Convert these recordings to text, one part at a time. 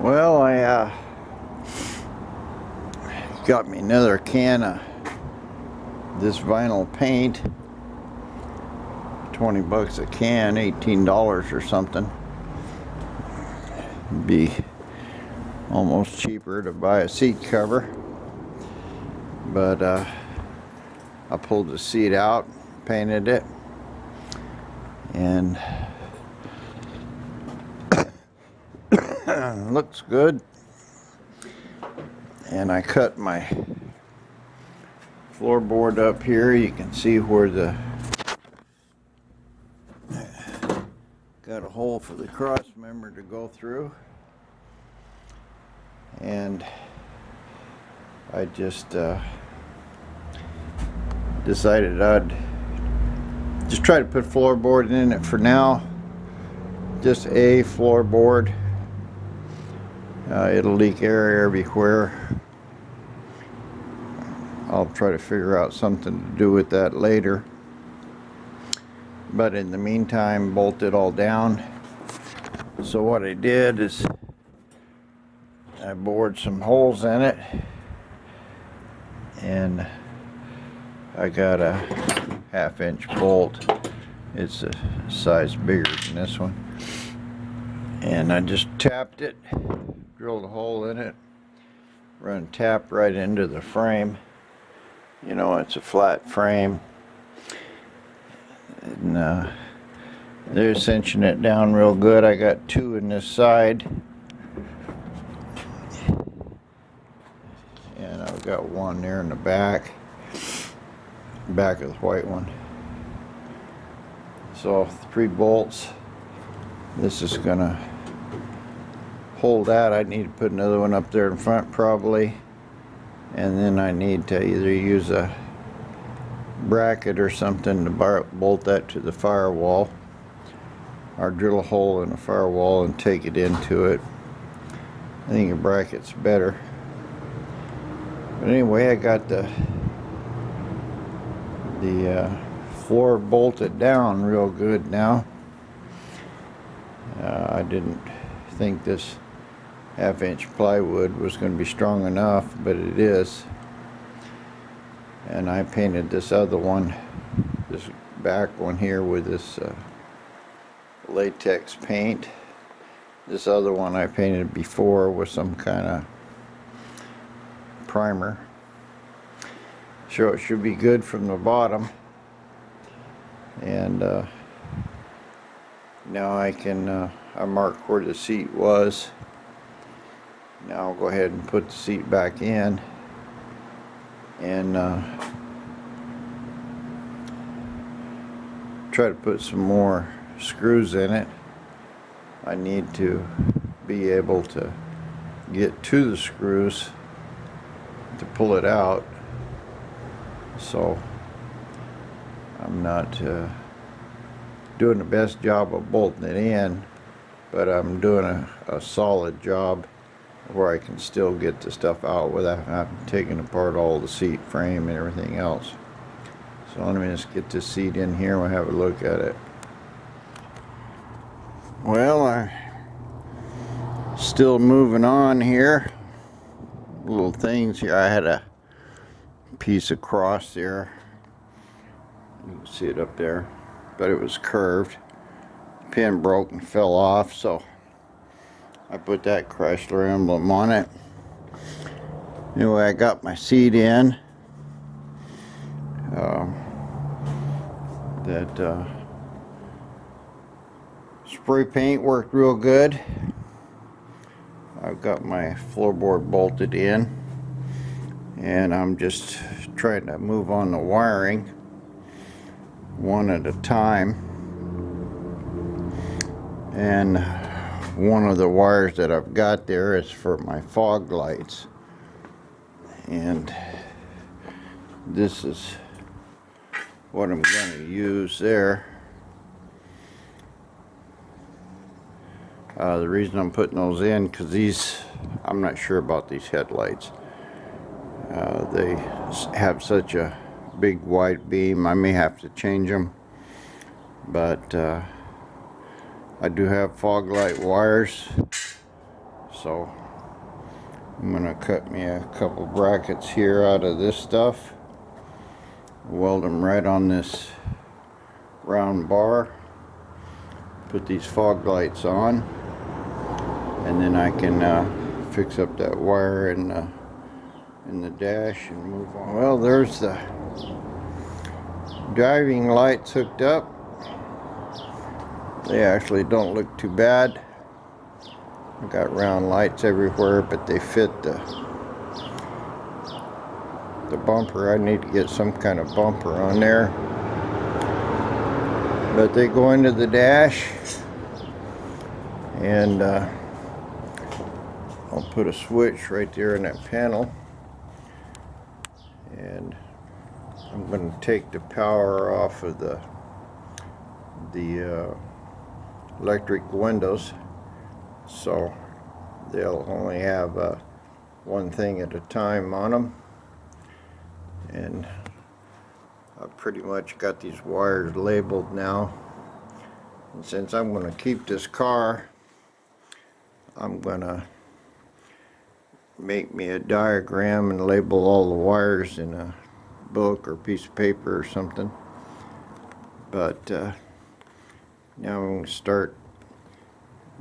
Well, I got me another can of this vinyl paint. 20 bucks a can, $18 or something. It'd be almost cheaper to buy a seat cover. But I pulled the seat out, painted it, and looks good. And I cut my floorboard up here. You can see where the got a hole for the cross member to go through. And I just decided I'd just try to put floorboard in it for now. Just a floorboard. It'll leak air everywhere. I'll try to figure out something to do with that later. But in the meantime, bolt it all down. So what I did is I bored some holes in it, and I got a 1/2-inch bolt. It's a size bigger than this one. And I just tapped it, drilled a hole in it, run tap right into the frame. You know, it's a flat frame. And they're cinching it down real good. I got 2 in this side. And I've got 1 there in the back of the white one. So 3 bolts. This is gonna hold that. I need to put another one up there in front probably. And then I need to either use a bracket or something to bolt that to the firewall, or drill a hole in the firewall and take it into it. I think a bracket's better. But anyway, I got the floor bolted down real good now. I didn't think this 1/2-inch plywood was going to be strong enough, but it is. And I painted this other one, this back one here, with this latex paint. This other one I painted before with some kind of primer. So it should be good from the bottom. And now I can I marked where the seat was. Now I'll go ahead and put the seat back in and try to put some more screws in it. I need to be able to get to the screws to pull it out, so I'm not doing the best job of bolting it in, but I'm doing a solid job where I can still get the stuff out without having taken apart all the seat frame and everything else. So let me just get this seat in here and we'll have a look at it. Well, I'm still moving on here. Little things here. I had a piece of cross there. You can see it up there, but it was curved. Pin broke and fell off, so I put that Chrysler emblem on it. Anyway, I got my seat in. That spray paint worked real good. I've got my floorboard bolted in, and I'm just trying to move on the wiring one at a time. And one of the wires that I've got there is for my fog lights, and this is what I'm going to use there. The reason I'm putting those in, because these, I'm not sure about these headlights. They have such a big wide beam. I may have to change them, but I do have fog light wires, so I'm gonna cut me a couple brackets here out of this stuff, weld them right on this round bar, put these fog lights on, and then I can fix up that wire in the dash and move on. Well, there's the driving lights hooked up. They actually don't look too bad. I've got round lights everywhere, but they fit the bumper. I need to get some kind of bumper on there. But they go into the dash, and I'll put a switch right there in that panel, and I'm going to take the power off of the electric windows, so they'll only have one thing at a time on them. And I've pretty much got these wires labeled now, and since I'm going to keep this car, I'm going to make me a diagram and label all the wires in a book or piece of paper or something. But now I'm going to start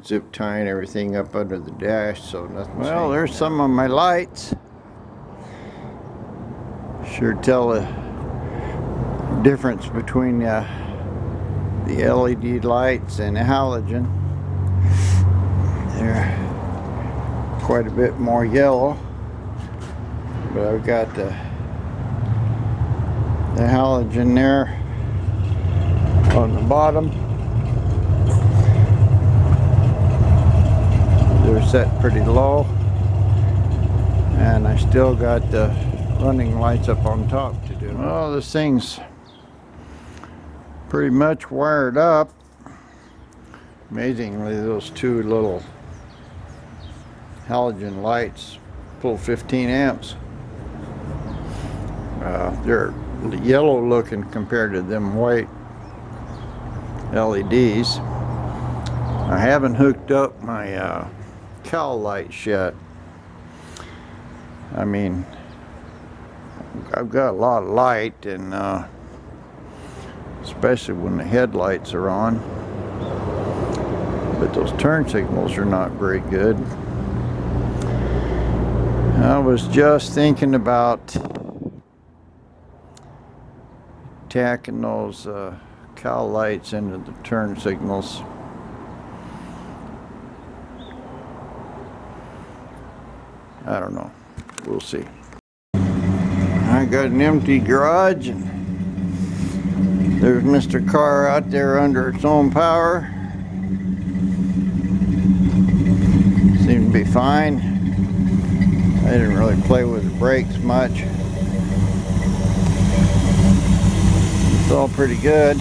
zip tying everything up under the dash so nothing. Well, there's some of my lights. Sure tell the difference between the LED lights and the halogen. They're quite a bit more yellow, but I've got the halogen there on the bottom. They're set pretty low, and I still got the running lights up on top to do. Well, this thing's pretty much wired up. Amazingly, those two little halogen lights pull 15 amps. They're yellow looking compared to them white LEDs. I haven't hooked up my cowl lights yet. I mean, I've got a lot of light, and especially when the headlights are on, but those turn signals are not very good. I was just thinking about tacking those cowl lights into the turn signals. I don't know. We'll see. I got an empty garage, and there's Mr. Car out there under its own power. Seemed to be fine. I didn't really play with the brakes much. It's all pretty good.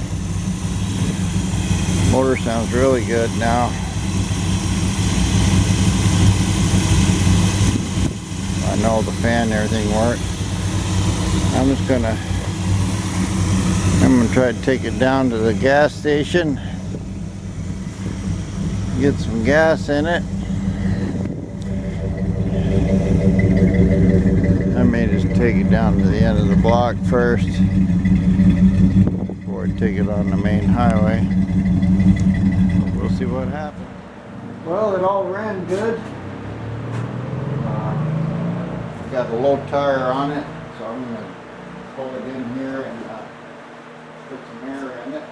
Motor sounds really good now. I know the fan and everything works. I'm gonna try to take it down to the gas station, get some gas in it. I may just take it down to the end of the block first before I take it on the main highway. We'll see what happens. Well, it all ran good. Got a low tire on it, so I'm going to pull it in here and put some air in it.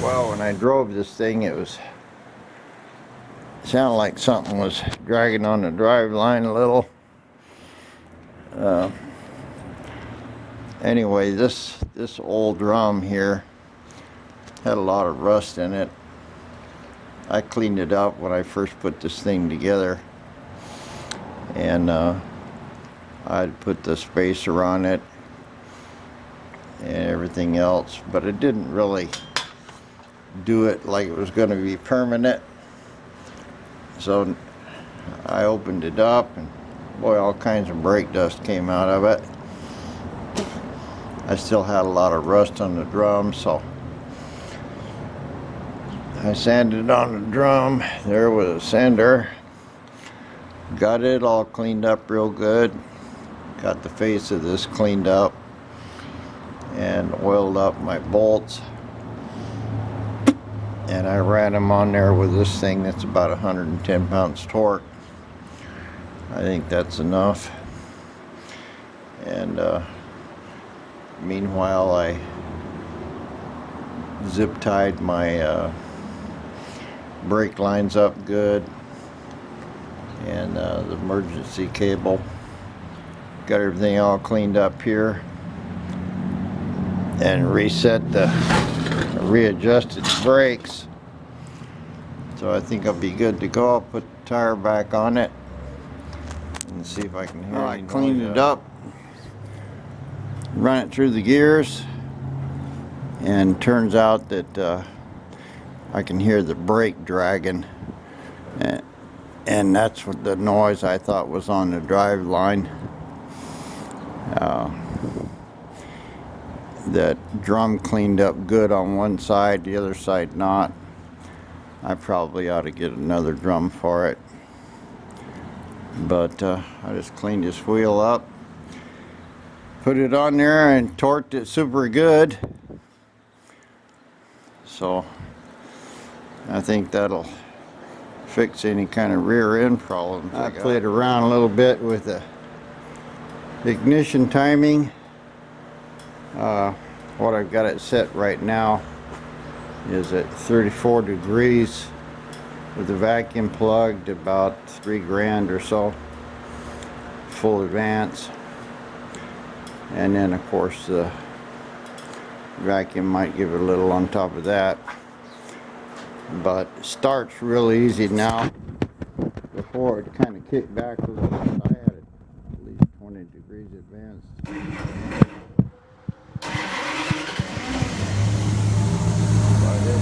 Well, when I drove this thing, it sounded like something was dragging on the drive line a little. Anyway, this old drum here had a lot of rust in it. I cleaned it up when I first put this thing together, and I'd put the spacer on it and everything else, but it didn't really do it like it was going to be permanent. So I opened it up, and boy, all kinds of brake dust came out of it. I still had a lot of rust on the drum, so I sanded on the drum. There was a sander. Got it all cleaned up real good. Got the face of this cleaned up and oiled up my bolts. And I ran them on there with this thing that's about 110 pounds torque. I think that's enough. And meanwhile, I zip tied my brake lines up good, and the emergency cable. Got everything all cleaned up here, and readjusted the brakes. So I think I'll be good to go. I'll put the tire back on it and see if I can hear it. I cleaned it up, run it through the gears, and turns out that I can hear the brake dragging, and that's what the noise I thought was on the drive line. That drum cleaned up good on one side, the other side not. I probably ought to get another drum for it, but I just cleaned this wheel up, put it on there, and torqued it super good. So I think that'll fix any kind of rear end problems. I played around a little bit with the ignition timing. What I've got it set right now is at 34 degrees with the vacuum plugged, about $3,000 or so, full advance. And then of course the vacuum might give it a little on top of that. But it starts real easy now. Before it kind of kicked back a little bit. I had it at least 20 degrees advanced. But it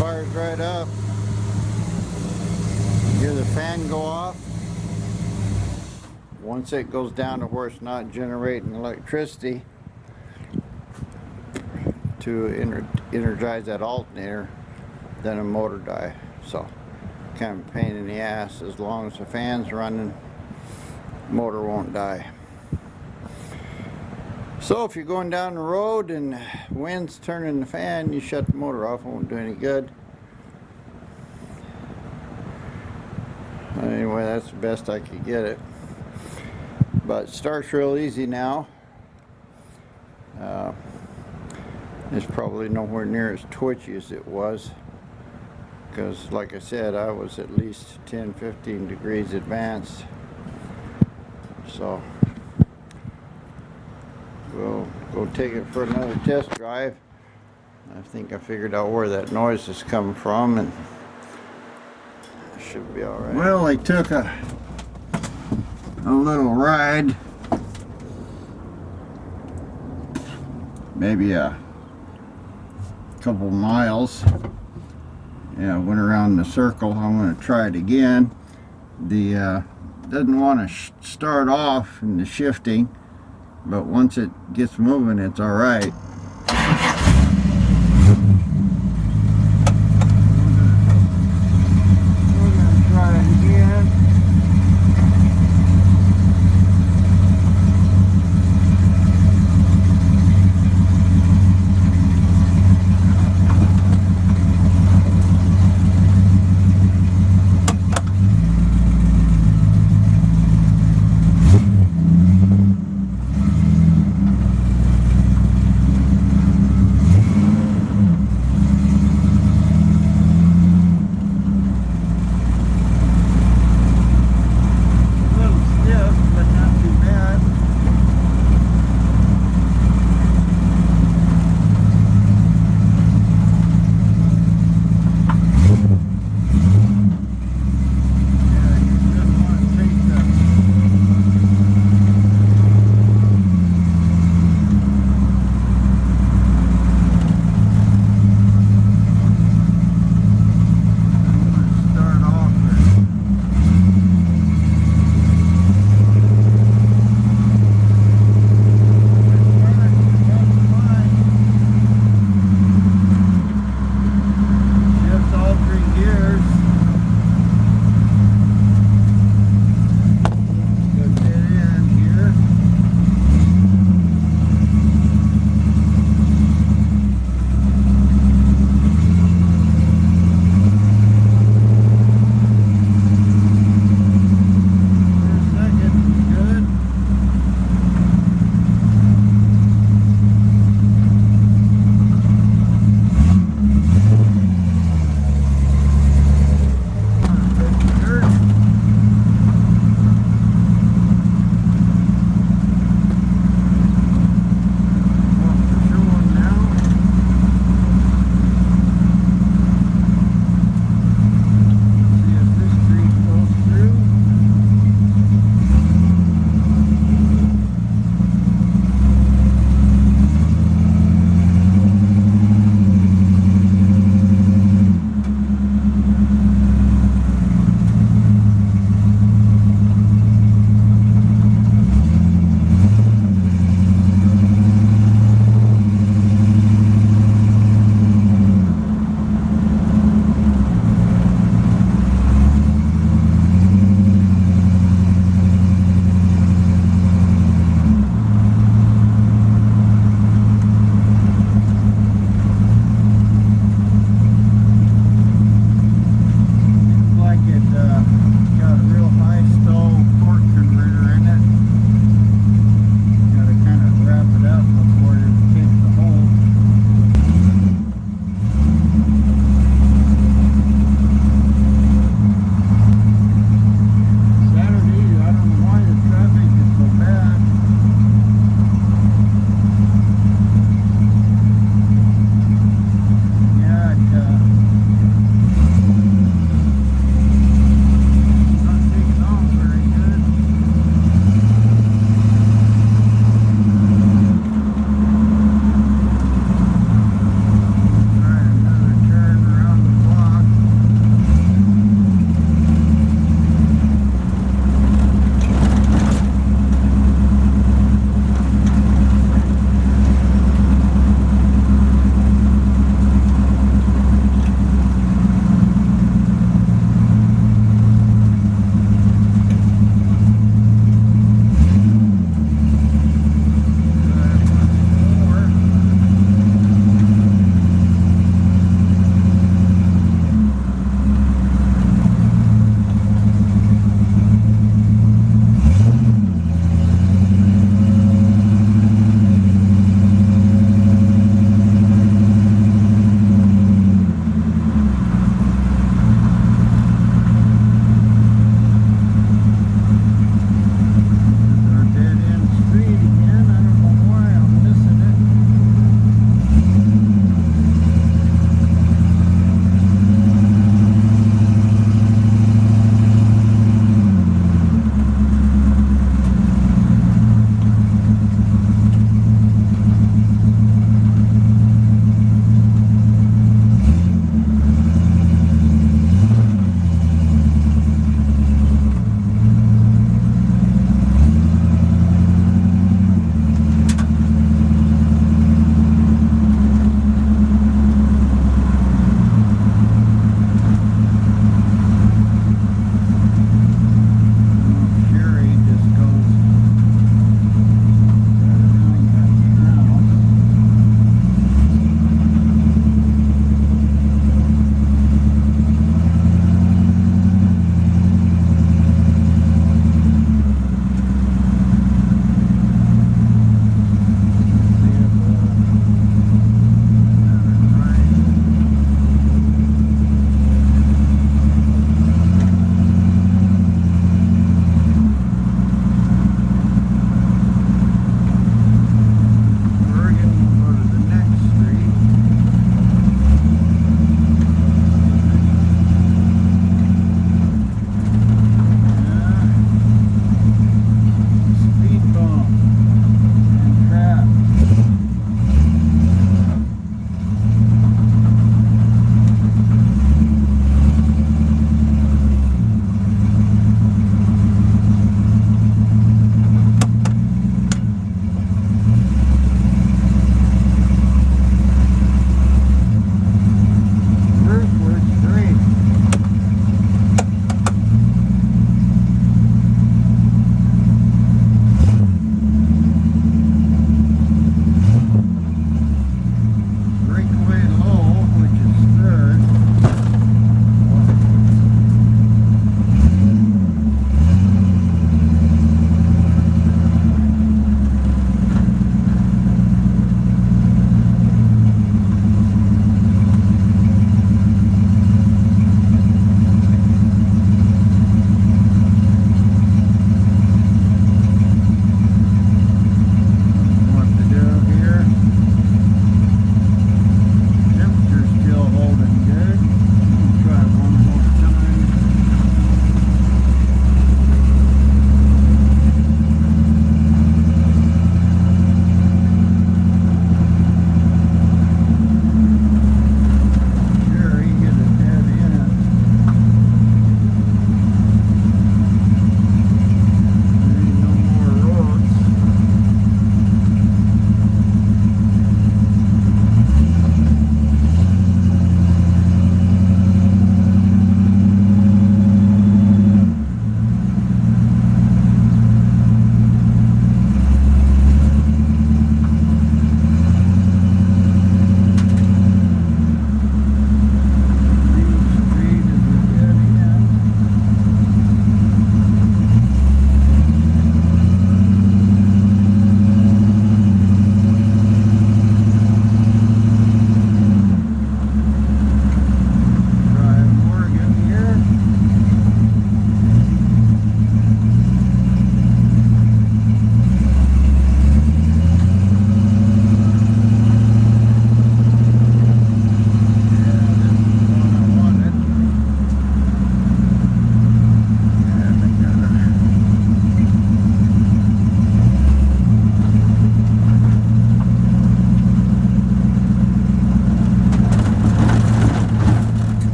fires right up. You hear the fan go off. Once it goes down to where it's not generating electricity to energize that alternator, then a motor die. So kind of a pain in the ass. As long as the fan's running, motor won't die. So if you're going down the road and wind's turning the fan, you shut the motor off. It won't do any good. Anyway, that's the best I could get it. But it starts real easy now. It's probably nowhere near as twitchy as it was, because like I said, I was at least 10-15 degrees advanced. So we'll go take it for another test drive. I think I figured out where that noise is coming from, and it should be all right. Well, I took a little ride, maybe a couple miles. Yeah, went around the circle. I'm going to try it again. The doesn't want to start off in the shifting, but once it gets moving, it's all right. We're going to try it again.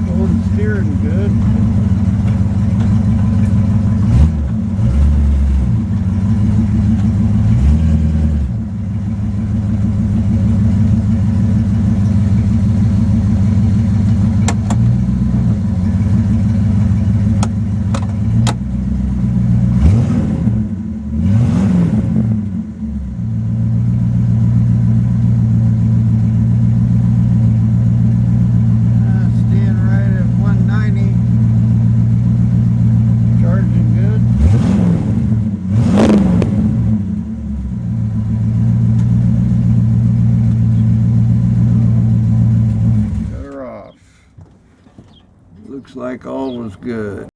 vertical and steering good. Looks like all was good.